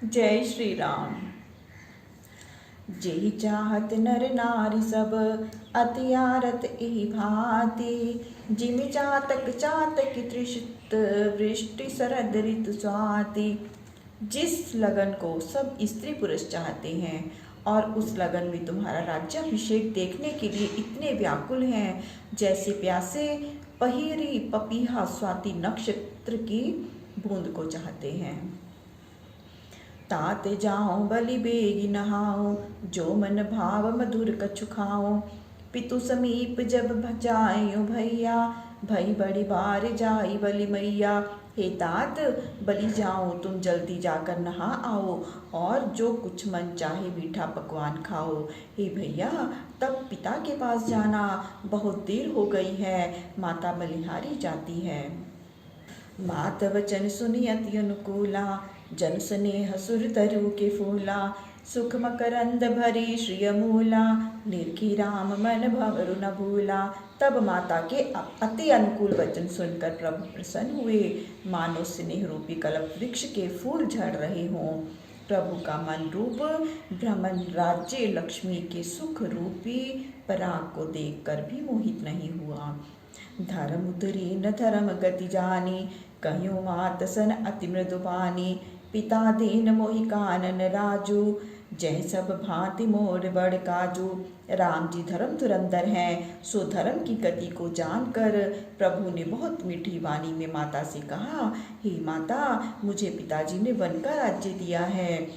जय श्री राम। जेहि चाहत नर नारी सब, अति आरत एहि भांति। जिमि चातक चातक तृषित, वृष्टि शरद ऋतु स्वाति। जिस लगन को सब स्त्री पुरुष चाहते हैं और उस लगन में तुम्हारा राज्याभिषेक देखने के लिए इतने व्याकुल हैं, जैसे प्यासे पहिरी पपीहा स्वाति नक्षत्र की बूंद को चाहते हैं। तात जाऊं बलि बेगी नहाऊं, जो मन भाव मधुर कछु खाऊं। पितु समीप जब भजायूं भैया, भई बड़ी बार जाई बलि मैया। हे तात, बलि जाऊं तुम जल्दी जाकर नहा आओ, और जो कुछ मन चाहे मीठा पकवान खाओ। हे भैया, तब पिता के पास जाना, बहुत देर हो गई है, माता बलिहारी जाती है। मात वचन सुनि अति अनुकूला, जन स्नेह सुर तरु के फूला। सुख मकरंद भरी श्री अमूला, निरखी राम मन भंवरु न भूला। तब माता के अति अनुकूल वचन सुनकर प्रभु प्रसन्न हुए, मानो स्नेह रूपी कल्प वृक्ष के फूल झड़ रहे हों। प्रभु का मन रूप भ्रमण राज्य लक्ष्मी के सुख रूपी पराग को देखकर भी मोहित नहीं हुआ। धर्म उतरी न धर्म गति जानी, कहियो मात सन अति मृदुबानी। पिता दीन मोहि कानन राजू, जय सब भांति मोर बड़ काजू। राम जी धर्म धुरंधर हैं, सो धर्म की गति को जानकर प्रभु ने बहुत मीठी वाणी में माता से कहा, हे माता, मुझे पिताजी ने वन का राज्य दिया है,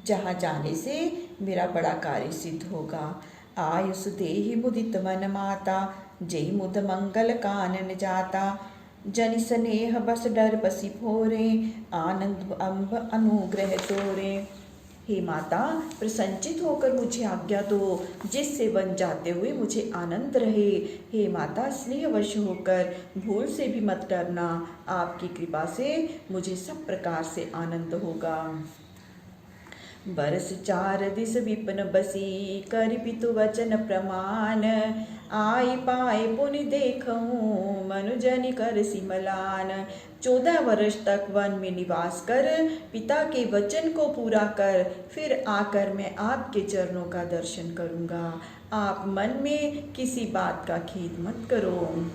जहाँ जाने से मेरा बड़ा कार्य सिद्ध होगा। आयुष देहि मुदित मन माता, जय मुद मंगल कानन जाता। जनि स्नेह बस डर बसी फोरे, आनंद अम्ब अनुग्रह तोरे। हे माता, प्रसन्नचित होकर मुझे आज्ञा दो, जिससे वन जाते हुए मुझे आनंद रहे। हे माता, स्नेहवश होकर भूल से भी मत डरना, आपकी कृपा से मुझे सब प्रकार से आनंद होगा। बरस चार दिस विपिन बसी, कर पितु वचन प्रमाण। आई पाए पुनि देखूं, मनुजनि कर सिमलान। 14 वर्ष तक वन में निवास कर पिता के वचन को पूरा कर, फिर आकर मैं आपके चरणों का दर्शन करूँगा। आप मन में किसी बात का खेद मत करो।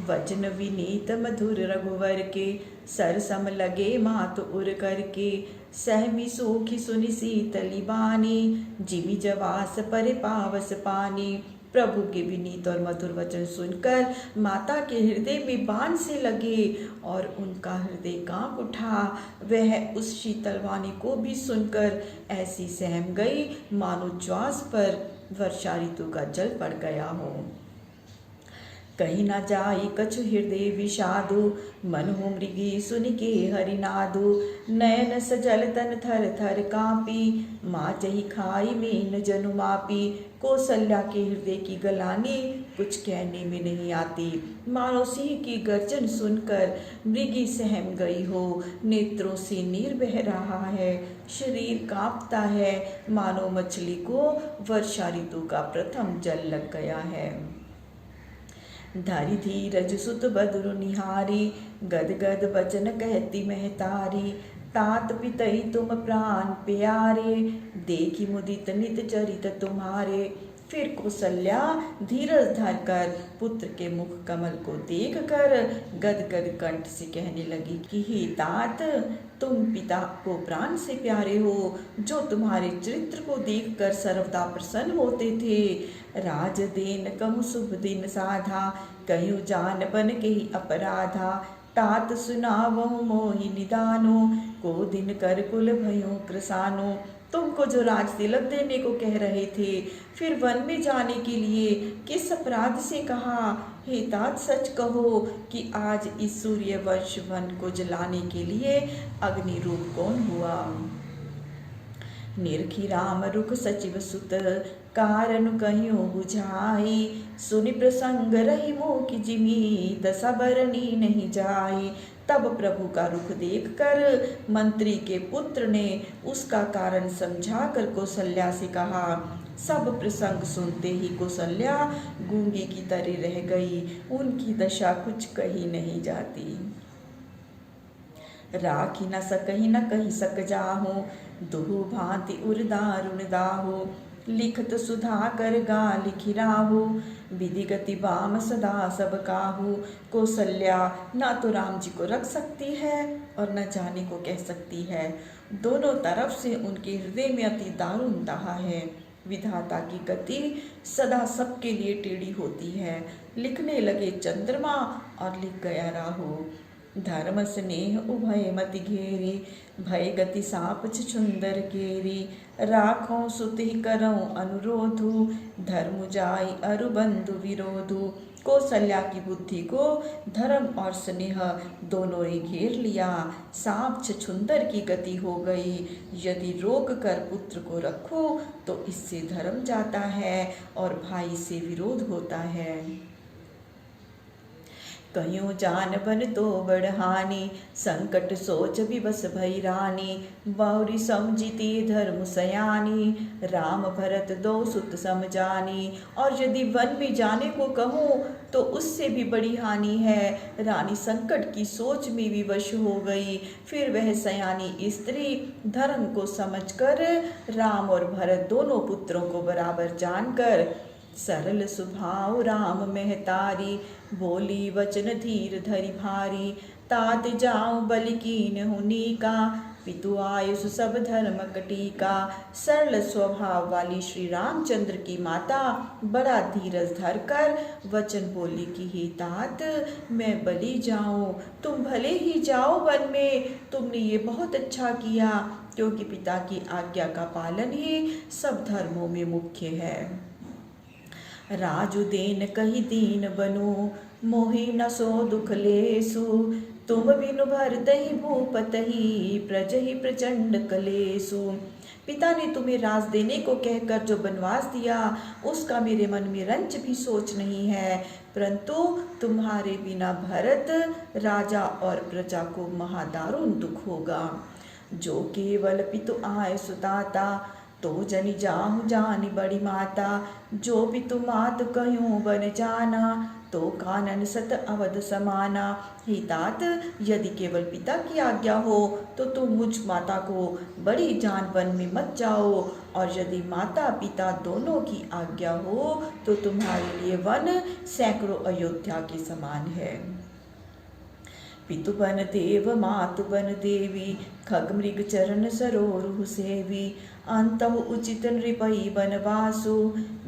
वचन विनीत मधुर रघुवर के, सर सम लगे मात उर करके। सहमी सूखी सुनि शीतली बानी, जिमि जवास परे पावस पानी। प्रभु के विनीत और मधुर वचन सुनकर माता के हृदय में बाण से लगे और उनका हृदय कांप उठा। वह उस शीतल वाणी को भी सुनकर ऐसी सहम गई, मानो ज्वास पर वर्षा ऋतु का जल पड़ गया हो। कहीं न जाई कछु हृदय विषादु, मन हो मृगी सुनि के हरिनादु। नयन सजल तन थर थर कांपी, माँ जही खाई मीन जनु मापी। कौशल्या के हृदय की गलानी कुछ कहने में नहीं आती, मानो सिंह की गर्जन सुनकर मृगी सहम गई हो। नेत्रों से नीर बह रहा है, शरीर कांपता है, मानो मछली को वर्षा ऋतु का प्रथम जल लग गया है। धरि धीरज सुत बदरु निहारी, गद गद वचन कहती महतारी। तात पितई तुम प्राण प्यारे, देखी मुदित नित चरित तुम्हारे। फिर कौशल्या धीरज धरकर पुत्र के मुख कमल को देखकर गदगद कंठ से कहने लगी कि हे तात, तुम पिता को प्राण से प्यारे हो, जो तुम्हारे चरित्र को देखकर सर्वदा प्रसन्न होते थे। राज देन कहूँ शुभ दिन साधा, कहीं जान बन के ही अपराधा। तात सुनावहु मोहि निदानो, को दिन कर कुल भयो कृसानो। तुमको जो राज तिलक देने को कह रहे थे, फिर वन में जाने के लिए किस अपराध से कहा। हे तात, सच कहो कि आज इस सूर्यवंश वन को जलाने के लिए अग्नि रूप कौन हुआ। निरखी राम रुख सचिव सुत, कारण कहियो बुझाई। सुनि प्रसंग रही मोह की जिमी, दशा बरनी नहीं जाई। तब प्रभु का रुख देखकर मंत्री के पुत्र ने उसका कारण समझाकर कौशल्या से कहा। सब प्रसंग सुनते ही कौशल्या गूंगी की तरह रह गई, उनकी दशा कुछ कही नहीं जाती। राखी न सकहि न कहि सक जाहू, दुहु भांति उर दारुण दाहू। लिखत सुधा कर गा लिखि राहू, विधि गति बाम सदा सब काहू। कौशल्या ना तो राम जी को रख सकती है और न जाने को कह सकती है। दोनों तरफ से उनके हृदय में अति दारुण दाह है। विधाता की गति सदा सबके लिए टेढ़ी होती है। लिखने लगे चंद्रमा और लिख गया राहु। धर्म स्नेह उभय मति घेरी, भय गति साप छुंदर केरी। राखों सुत ही करऊं अनुरोधु, धर्म जाई अरु बंधु विरोधु। कौशल्या की बुद्धि को धर्म और स्नेह दोनों ने घेर लिया। सांप छछुंदर की गति हो गई। यदि रोक कर पुत्र को रखो तो इससे धर्म जाता है और भाई से विरोध होता है। कहीं जान बन तो बढ़हानी, संकट सोच विवश भई रानी। बहुरी समझिती धर्म सयानी, राम भरत दो सुत समझानी। और यदि वन में जाने को कहूँ तो उससे भी बड़ी हानि है। रानी संकट की सोच में विवश हो गई। फिर वह सयानी स्त्री धर्म को समझकर राम और भरत दोनों पुत्रों को बराबर जानकर सरल स्वभाव राम महतारी। बोली वचन धीर धरि भारी, तात जाऊं बलि कीन हुनी का। पितु आयुष सब धर्म कटीका। सरल स्वभाव वाली श्री रामचंद्र की माता बड़ा धीरज धरकर वचन बोली कि हे तात, मैं बलि जाऊं, तुम भले ही जाओ वन में। तुमने ये बहुत अच्छा किया, क्योंकि पिता की आज्ञा का पालन ही सब धर्मों में मुख्य है। राजु देन कही दीन बनु, मोहि न सो दुख लेसु। तुम बिनु भरतहि भूपतहि, प्रजहि प्रचंड कलेसु। पिता ने तुम्हें राज देने को कहकर जो बनवास दिया, उसका मेरे मन में रंच भी सोच नहीं है। परंतु तुम्हारे बिना भरत राजा और प्रजा को महादारुण दुख होगा। जो केवल पितु आय सुताता, तो जनि जाहु जानि बड़ी माता। जो पितु मात कहूँ बन जाना, तो कानन सत अवध समाना। हे तात, यदि केवल पिता की आज्ञा हो तो तुम मुझ माता को बड़ी जान वन में मत जाओ, और यदि माता पिता दोनों की आज्ञा हो तो तुम्हारे लिए वन सैकड़ों अयोध्या के समान है। पितु बन देव मातु बन देवी, खग मृग चरण सरोरु सेवी। अंतहु उचित नृपहि बनवासु,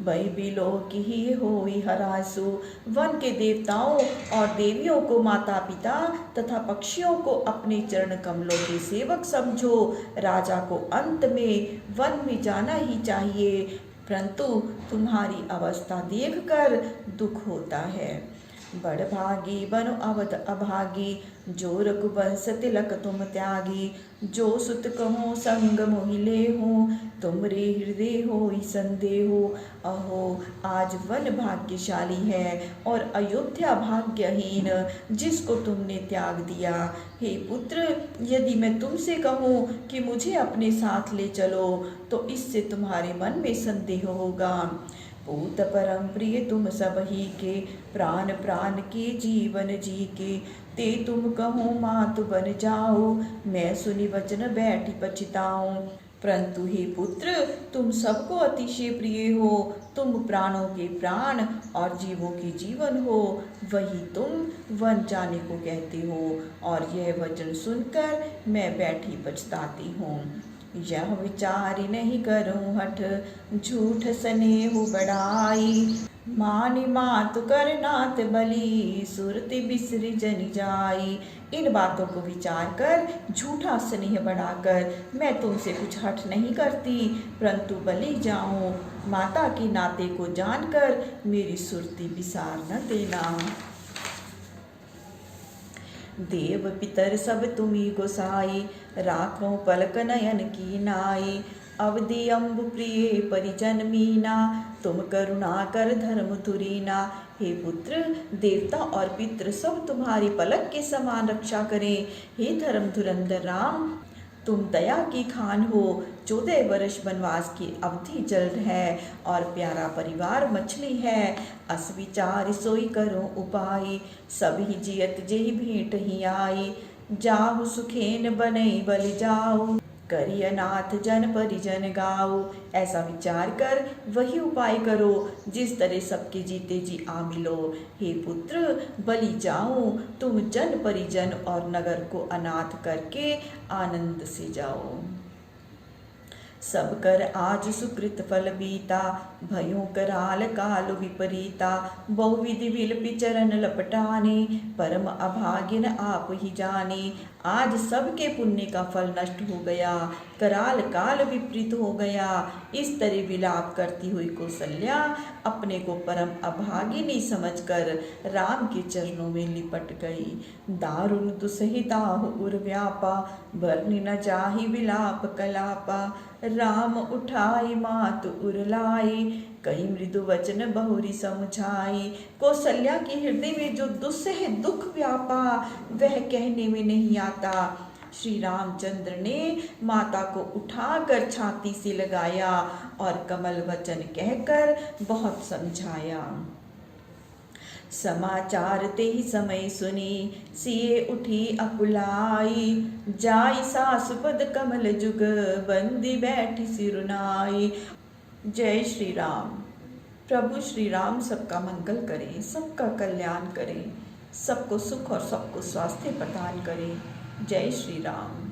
भई बिलो की होई हरासु। वन के देवताओं और देवियों को माता पिता तथा पक्षियों को अपने चरण कमलों के सेवक समझो। राजा को अंत में वन में जाना ही चाहिए, परंतु तुम्हारी अवस्था देखकर दुख होता है। बड़ भागी बनो अवध अभागी, जो रघुवंश तिलक तुम त्यागी। जो सुत कहो संग मोहि लेहु, तुमरे हृदय होई संदेहु। अहो, आज वन भाग्यशाली है और अयोध्या भाग्यहीन, जिसको तुमने त्याग दिया। हे पुत्र, यदि मैं तुमसे कहूँ कि मुझे अपने साथ ले चलो तो इससे तुम्हारे मन में संदेह होगा। पूत परम प्रिय तुम सब ही के, प्राण प्राण के जीवन जी के। ते तुम कहो मातु बन जाओ, मैं सुनि वचन बैठी पछताऊं। परंतु हे पुत्र, तुम सबको अतिशय प्रिय हो। तुम प्राणों के प्राण और जीवों के जीवन हो, वही तुम वन जाने को कहते हो, और यह वचन सुनकर मैं बैठी पछताती हूँ। यह विचारी नहीं करूँ हठ, झूठ स्नेहु बढ़ाई। मानि मातु कर नाथ बलि, सुरति बिसरि जनि जाई। इन बातों को विचार कर, झूठा स्नेह बढ़ाकर मैं तुमसे कुछ हठ नहीं करती, परंतु बलि जाऊं। माता के नाते को जानकर मेरी सुरति बिसार न देना। देव पितर सब तुम्ही गोसाई, राखो पलक नयन की नाई। अवधि अम्बु प्रिय परिजन मीना, तुम करुणा कर धर्म तुरीना। हे पुत्र, देवता और पितृ सब तुम्हारी पलक के समान रक्षा करें। हे धर्म धुरंधर राम, तुम दया की खान हो। 14 वर्ष वनवास की अवधि जल्द है और प्यारा परिवार मछली है। अस विचार सोई करो उपाय, सभी जियत जेहि भेंट ही आई। जाहु सुखेन बनई बलि जाऊ, करी अनाथ जन परिजन गाओ। ऐसा विचार कर वही उपाय करो जिस तरह सबके जीते जी आ मिलो। हे पुत्र, बलि जाऊं, तुम जन परिजन और नगर को अनाथ करके आनंद से जाओ। सब कर आज सुकृत फल बीता, भयो कराल काल विपरीता। बहुविधि विलपि चरण लपटाने, परम अभागिन आप ही जाने। आज सबके पुण्य का फल नष्ट हो गया, कराल काल विपरीत हो गया। इस तरह विलाप करती हुई कौसल्या अपने को परम अभागिनी समझकर राम के चरणों में लिपट गई। दारुण दुसहिता उर व्यापा, बरनि न जाहि विलाप कलापा। राम उठाई मात उर लाई, कई मृदु वचन बहुरी समुझाई। कौशल्या के हृदय में जो दुस्सह दुख व्यापा वह कहने में नहीं आता। श्री रामचंद्र ने माता को उठाकर छाती से लगाया और कमल वचन कहकर बहुत समझाया। समाचार ते ही समय सुनी, सिए उठी अकुलाई। जाई सासु पद कमल जुग, बंदी बैठी सिरुनाई। जय श्री राम। प्रभु श्री राम सबका मंगल करें, सबका कल्याण करें, सबको सुख और सबको स्वास्थ्य प्रदान करें। जय श्री राम।